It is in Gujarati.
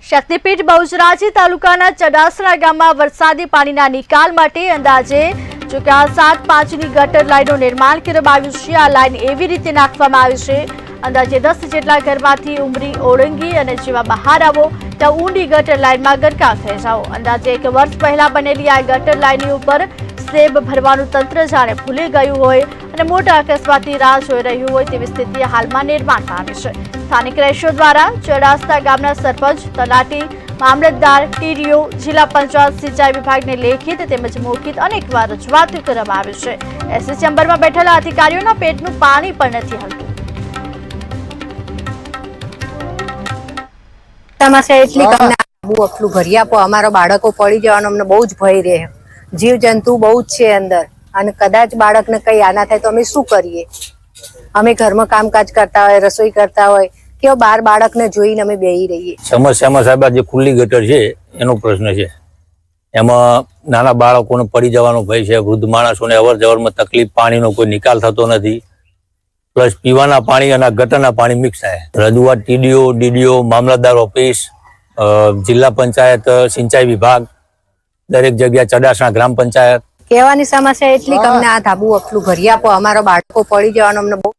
શક્તિપીઠ બહુચરાજી તાલુકાના ચડાસરા ગામમાં વરસાદી પાણીના નિકાલ માટે અંદાજે 7.5ની ગટર લાઇનનું નિર્માણ કરવામાં આવ્યું છે। આ લાઇન એવી રીતે નાખવામાં આવી છે અંદાજે 10 જેટલા ઘરમાંથી ઉમરી ઓળંગી અને જેવા બહાર આવો ત્યાં ઊંડી ગટર લાઇનમાં ગરકાવ થઈ જાઓ। અંદાજે 1 વર્ષ પહેલા બનેલી આ ગટર લાઇનની ઉપર સ્લેબ ભરવાનું તંત્ર જાણે ભૂલી ગયું હોય અને મોટા અકસ્માતની રાહ જોઈ રહ્યું હોય તેવી સ્થિતિ હાલમાં નિર્માણ પામી છે। સ્થાનિક રહીશો દ્વારા ચડાસરા ગામના સરપંચ, તલાટી, મામલતદાર, ટીડીઓ, જિલ્લા પંચાયત, સિંચાઈ વિભાગને લેખિત તેમજ મૌખિક અનેકવાર રજૂઆત કરવામાં આવી છે। એસસી ચેમ્બરમાં બેઠેલા અધિકારીઓના પેટનું પાણી પણ નથી હલતું। સમસ્યા એટલી કમને આબુ આટલું ભરી આપો, અમારા બાળકો પડી જવાનો અમને બહુ જ ભય રહે। જીવ જંતુ બહુ જ છે અંદર અને કદાચ બાળકને કઈ આના થાય તો અમે શું કરીએ? અમે ઘરમાં કામકાજ કરતા હોય, રસોઈ કરતા હોય કે બાર બાળકને જોઈને અમે બેહી રહીએ। સમસ્યામાં સાહેબ જે ખુલ્લી ગટર છે એનો પ્રશ્ન છે। એમાં નાના બાળકોને પડી જવાનો ભય છે, વૃદ્ધ માણસોને અવર જવરમાં તકલીફ, પાણીનો કોઈ નિકાલ થતો નથી, પ્લસ પીવાના પાણી અને ગટરના પાણી મિક્સ થાય। રજૂઆત ટીડીઓ, ડીડીઓ, મામલતદાર ઓફિસ, જિલ્લા પંચાયત, સિંચાઈ વિભાગ, દરેક જગ્યાએ ચડાસણા ગ્રામ પંચાયત કહેવાની સમસ્યા એટલી કમને આ ધાબુ આટલું ભરી આપો, અમારા બાળકો પડી જવાનો અમને બહુ